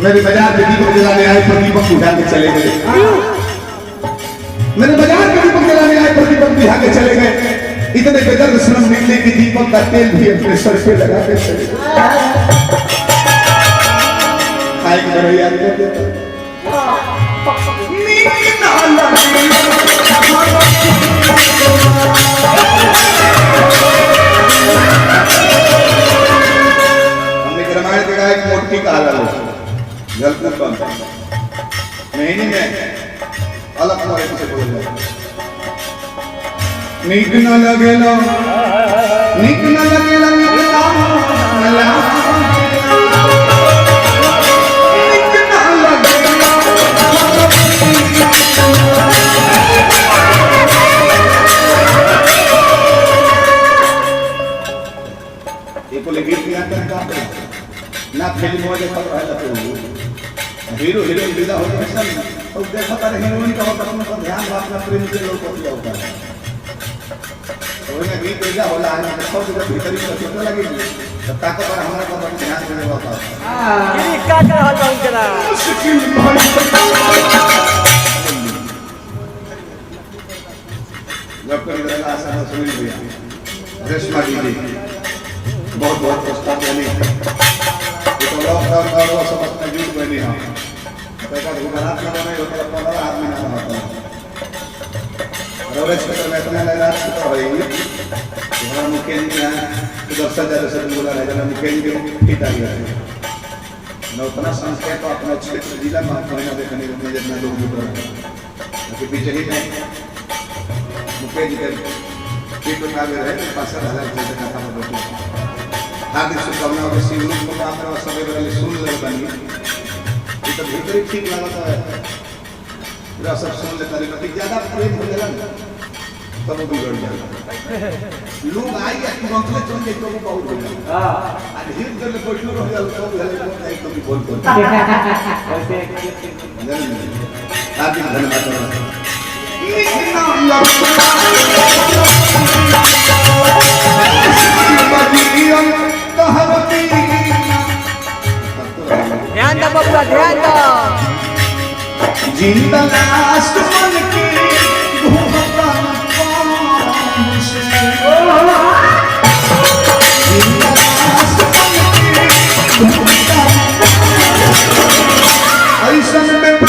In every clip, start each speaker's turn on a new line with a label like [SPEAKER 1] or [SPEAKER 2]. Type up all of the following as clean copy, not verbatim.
[SPEAKER 1] मेरे बाजार में दीपक जलाने आए पर दीपक बुझा के चले गए। मेरे बाजार में दीपक जलाने आए पर दीपक बुझा के चले गए। इतने बेदर्द श्रम निकले कि दीपक का तेल भी अपने सर पे लगा के चले गए। हमने रामायण देखा एक मोटी का हाल महीने में अलग मोरे से बोल जाए नीक न लगेला नीक न लगेला ना फिल्म हो जाए हीरो हीरोइन विदा हो गए और देखो तारे हीरोइन का होता अपना ध्यान रखना प्रेम के लोग को दिया होता है तो उन्हें गीत विदा होला है ना सब जगह भीतर ही सोचने लगे तो ताको पर हमारा को ध्यान देने होता है ये का हाल उनका जब कभी रहना आसान सुनील भैया रेशमा दीदी बहुत बहुत प्रस्ताव देने तो लॉकडाउन का वो समझते जुट बनी हम पैसा घुमाना नहीं होता 15 आदमी ना होता रोलेज क्षेत्र में इतना लगा चुका है हमारा मुख्यमंत्री है दर्शन जैसे से बोला है जब मुख्यमंत्री की तारीख है न उतना संस्था तो अपना क्षेत्र जिला में महीना देखने में जितना लोग जुड़ रहे हैं कि पीछे ही नहीं मुख्यमंत्री की तो ना रहे 5,000 रुपये का था मतलब हार्दिक शुभकामनाओं के शिवरूप को प्राप्त और सभी वाले सुन ले बनी ये तो भीतर ही ठीक लगा है पूरा सब सुन लेता है लेकिन ज्यादा प्रेम हो जाएगा ना तब वो बिगड़ जाएगा लोग आई या कि बंगले चल के तो बहुत हो जाएगा हां आज हिट कर ले कोई लोग हो जाए तो भले एक तो भी बोल बोल हार्दिक धन्यवाद
[SPEAKER 2] ध्यान दो बबुआ ध्यान दो
[SPEAKER 1] जिंदा लाश बन के घूमता कौन से जिंदा लाश बन के घूमता ऐसा में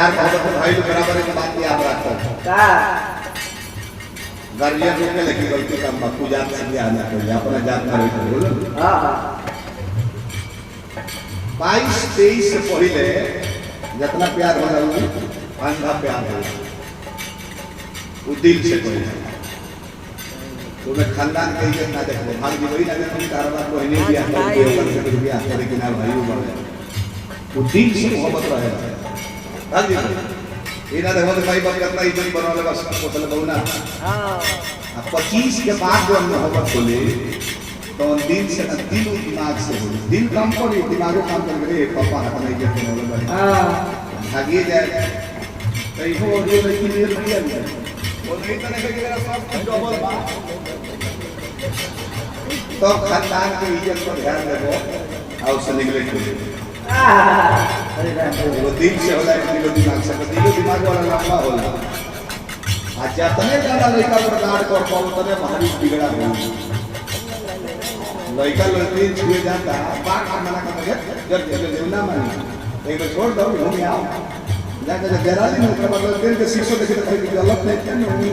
[SPEAKER 1] प्यार मोहब्बत भाई लोग बराबर एक बात याद रखो गार्जियन लोग के लेकिन गलती काम बापू जात से भी आना चाहिए अपना जात करे तो बोलो 22-23 से पहले जितना प्यार हो रहा अंधा प्यार हो वो दिल से पहले तुम्हें खानदान के इज्जत ना देखो भाग जी वही ना देखो कारोबार को नहीं दिया रुपया करे कि ना भाई वो दिल से मोहब्बत रहेगा भाग जी इना देखो तो भाई बाप कितना इज्जत बनवाले बस कोसल बहुना हां 25 के बाद जो मोहब्बत बोले तो दिल से दिल और दिमाग से हो दिल काम करे दिमाग काम करे पापा अपना इज्जत बनवाले भाई हां भागिए जाए कहीं हो जो लेकिन ये रुपया भी वो नहीं तो नहीं कि मेरा सब डबल बा तो खानदान की इज्जत पर ध्यान देबो और से निगलेक्ट करो वो दिल से होला दिल दिमाग से दिल दिमाग वाला लंबा होला आज जतने ज्यादा लड़का प्रकार कर पाओ तने भारी बिगड़ा हो लड़का लड़की छुए जाता बात मना कर जब ना मानी एक तो छोड़ दो घूम आओ जाके जरा दिन ऊपर मतलब दिन के शीशो देखे तो कोई गलत नहीं क्या नहीं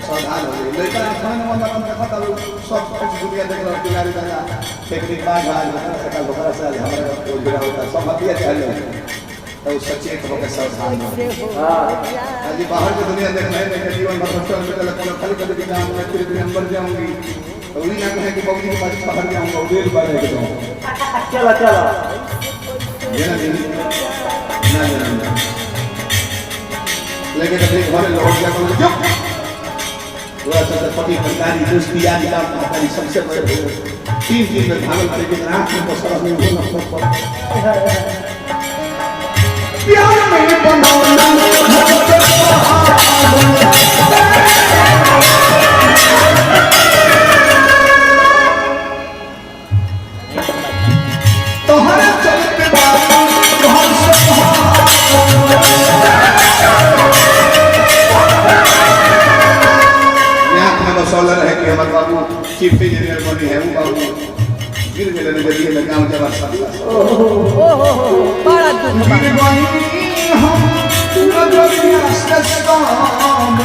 [SPEAKER 1] सावधान हो लड़का खाने वाला बंद खाता सब कुछ दुनिया देख रहा किनारे दादा टेक्निक बाज सकल बकरा से हमारे को गिरा होता सब हथिया चल तो सचेत होकर सावधान हो हां आज बाहर की दुनिया देखना है कि जीवन भर हॉस्टल में चला कोनो खाली कभी काम में फिर नंबर जाऊंगी तो वही ना कहे कि बाबूजी के पास बाहर जाऊंगा डेढ़ बार है कि चलो चलो ये ना लेकिन अपने घर लोग क्या बोलते चुप थोड़ा सा पति पंडारी दोस्ती याद का हमारी सबसे बड़े 3 दिन में भागल करे कि रात में तो सब में वो नफरत पर प्यार में बनौना तोहरा चलते बाबू तोहर से बसौला रहे कि हमारे बाबू चीफ इंजीनियर बनी है वो बाबू गिर गए नजरिए में गांव जब
[SPEAKER 2] बड़ा दुख
[SPEAKER 1] हम नजरिया से काम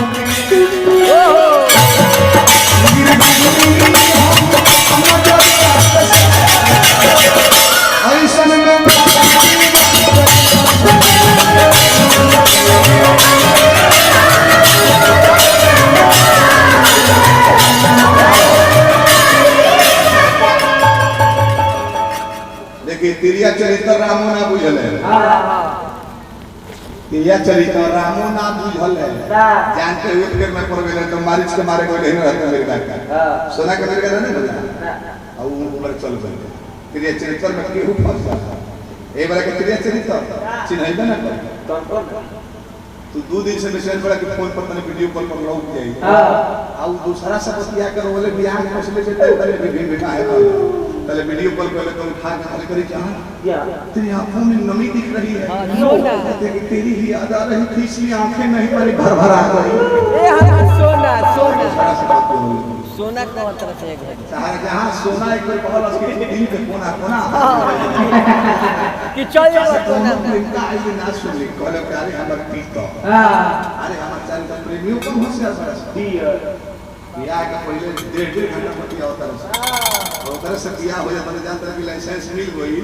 [SPEAKER 1] ऐसा में तिरिया चरित्र रामो ना बुझल है तिरिया चरित्र रामो ना बुझल है जानते हुए फिर मैं पड़ गए तो मारिच के मारे कोई नहीं रहता मेरे का सोना के मेरे का नहीं बता और ऊपर चल गए तिरिया चरित्र में केहू फंस जाता ए बार के तिरिया चरित्र चिन्हइबे ना कौन तो 2 दिन से मैसेज पड़ा कि फोन पर तने वीडियो कॉल पर लौट जाई हां दूसरा सब बतिया कर बोले बियाह में मसले से तले बिना है पहले वीडियो कॉल कर ले तो उठा के खाली करी क्या तेरी आंखों में नमी दिख रही है सोना कि तेरी ही याद आ रही थी इसलिए आंखें नहीं मेरी भर भर आ गई
[SPEAKER 2] ए सोना सोना सोना को तरफ से एक
[SPEAKER 1] सहारा जहां सोना एक बार कहल उसके दिल पे कोना कोना
[SPEAKER 2] कि चल जाओ सोना
[SPEAKER 1] इनका ऐसे ना सुन ले कहले प्यारे हमर पीत अरे हमर चाल का प्रेमियों को होशियार बड़ा बियाह के पहले 1.5 घंटा बतिया होता रहा और तरह से बियाह हो जाता जानता कि लाइसेंस मिल गई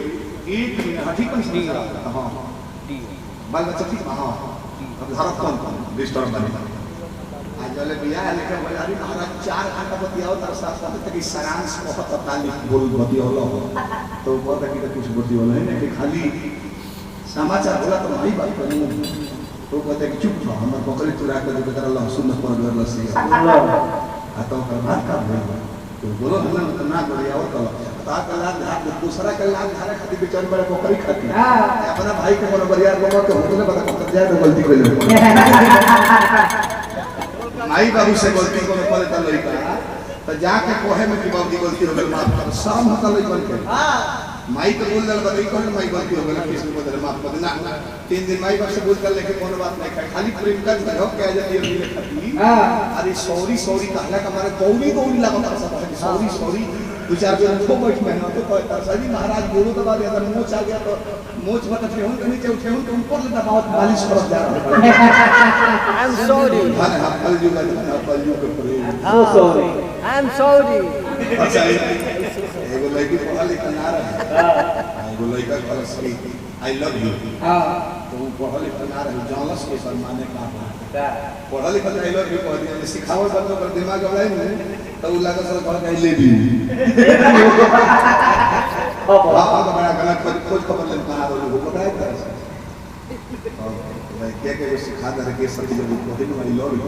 [SPEAKER 1] 1 महीना हठी कम से हां बाल बच्चा ठीक हां अब भारत कौन डिस्टर्ब बने आज वाले बियाह लेके बजारी महाराज 4 घंटा बतियाओ तर साथ साथ तक सारांश बहुत 45 बोल बतियाओ तो बहुत की कुछ बतियाओ नहीं कि खाली समाचार बोला तो भाई बात करूं तो कहते कि चुप रहो हमर बकरी चुरा के दे तेरा लहसुन न पर गरल से आता कर बात कर तो बोलो हम ना बतियाओ तो ता का लाग हाथ दूसरा का लाग धारा खाती बेचारे बड़े बकरी खाती अपना भाई के बोलो बरियार बाबा के होटल में बता कर जाए तो गलती कर ले माई बाबू से गलती को पड़े त लइका तो जाके कोहे में कि बाबूजी गलती हो गई माफ कर शाम होता लइकन के माई तो बोल दल बदई कोन माई गलती हो गई किस को बदल माफ कर ना 3 दिन माई बाप से बोल कर लेके कोनो बात नहीं खाली प्रेम कर झगड़ के आ जाती है मिले खाती अरे सॉरी सॉरी कहला का मारे गौरी लगा सब सॉरी सॉरी 2-4 दिन को बैठ में तो कहता सभी महाराज बोलो तो बात अगर मुंह आ गया तो मूछ मत ठेहुन के नीचे ठेहुन के ऊपर ले दबाओ मालिश करत जा रहा है।
[SPEAKER 2] I am sorry.
[SPEAKER 1] हां हां कल युग के परे
[SPEAKER 2] so sorry. I am sorry.
[SPEAKER 1] अच्छा एगो लड़की पढ़ा लिखा ना रहे। एगो लड़का कहलस कि आई लव यू। हां तो वो पढ़ा लिखा ना रहे जानलस के सम्माने का पढ़ा लिखा आई लव यू कह दिया सिखावल बच्चों पर दिमाग लगाई नहीं तो उ लगा सर कह आई लव यू। हां तो बड़ा गलत खोज खबर ले कहां वो पकड़ाई तरह से भाई क्या सिखा दे के सभी जब कहते हैं आई लव यू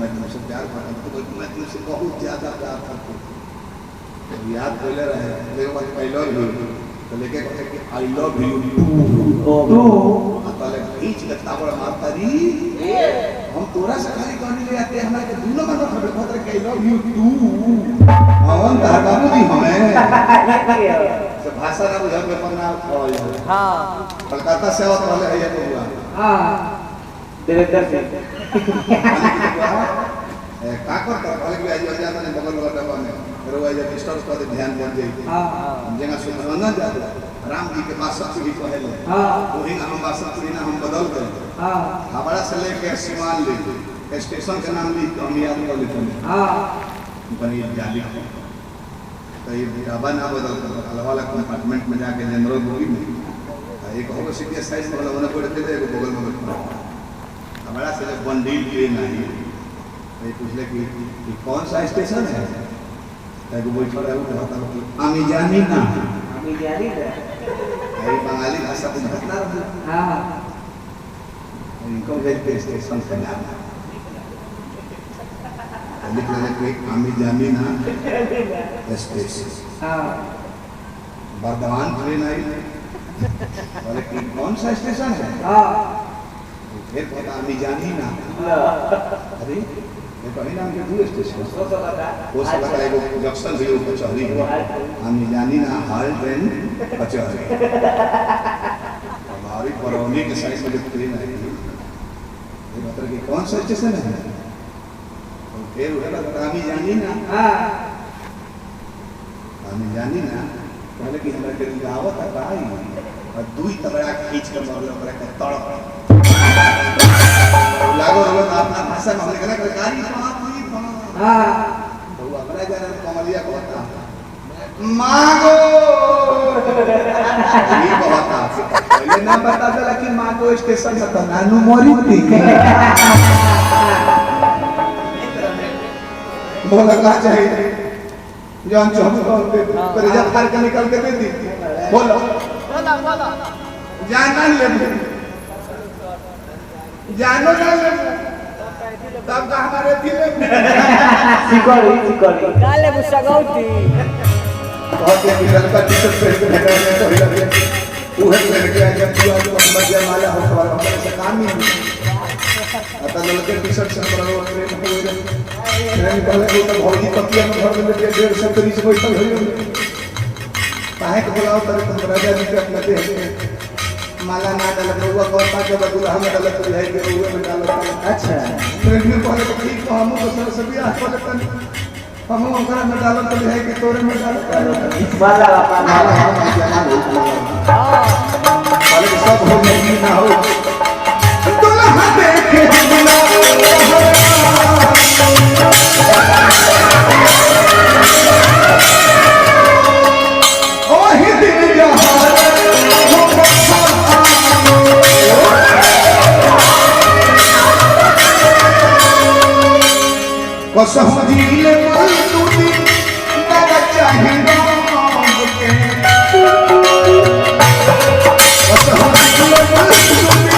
[SPEAKER 1] मैं तुमसे प्यार करता हूं तो मैं तुमसे बहुत ज्यादा प्यार करता हूं याद बोले रहे मेरे को आई लव यू तो लेके कहते कि आई लव यू टू पहले खींच के ताबड़ मारता री हम तोरा से खाली कहने ले आते हमारे के दोनों में खबर कहते कि आई लव यू टू अवन तार बाबू जी हमें से भाषा ना बुझा में पन्ना हां कलकत्ता से आवत वाले है ये तो हुआ हां देवेंद्र से का करता भले भी आज जाता नहीं बगल वाला डब्बा में फिर वो जब स्टोर पर ध्यान बन जाई हां जगह सुमरंगन जाता राम जी के पास सब भी पहले हां वही हम बासुरी ना हम बदल गए हां हमारा से लेके सीमान ले स्टेशन का नाम लिख हम याद कर लेते हैं हां बनी जाली तो ये ढाबा ना बदल कर अलग अलग कंपार्टमेंट में जाके जनरल बोगी में एक होगा सिटी साइज वाला होना पड़ते थे एक बगल में हमारा से जब बंडील ट्रेन आई ये पूछले कि कौन सा स्टेशन है एगो बैठल है वो कहता आमी जानी ना ये बंगाली भाषा बुझत ना हां इनको भेजते स्टेशन पे नाम लिख ले कि आमी जानी ना स्टेशन हां बर्दवान ट्रेन आई बोले कि कौन सा स्टेशन है हां फिर कहता आमी जानी ना अरे ये कहीं नाम के दो स्टेशन हो सकता है एगो जंक्शन भी हो कचहरी हम जानी ना हाल ट्रेन कचहरी हमारी बरौनी के साइड में ट्रेन आई ये बता कि कौन सा स्टेशन है तो फिर वो बता हम जानी ना हम जानी ना पहले कि हमरा के गावत है भाई और दुई तबड़ा खींच के मारले ओकरा के तड़प लागो रो अपना भाषा में हमने कहना कारी हां तो अपना जाने कमलिया कहता मागो ये कहता पहले ना बता दे कि मागो स्टेशन है तो नानू मोरी थी बोला का चाहिए जान जो हम पर जब फाड़ के निकल के दे दी बोलो जान ना ले जानो ना ले तब का हमारे दिल में
[SPEAKER 2] सिकोड़ी काले गुस्सा गौती
[SPEAKER 1] बहुत ही लड़का टी-शर्ट पहन के बैठा है तो हिला के वो है लड़के आ जब तू आज मोहम्मद जमाला हो और हमारे से काम ही आता लड़के टी-शर्ट से बड़ा वो ट्रेन हो गए ट्रेन पहले वो तो भौजी पतिया में घर में लेके 150 करीब से बैठल हो काहे के बुलाओ तर तुम राजा जी के अपने दे माला ना डाल बउआ कौन पा के बदुला हम डाल तो है के बउआ में डाल अच्छा ट्रेन में पहले तो ठीक तो हम तो सर सभी आ पहले तन हम ओकरा में डाल तो है कि तोरे में डाल माला पहले सब हो नहीं ना हो दुल्हा देखे ओही दिन जहां कसम दिल मन तूने मेरा चाहिए के कसम दिल मन तूने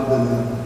[SPEAKER 1] जवाब देने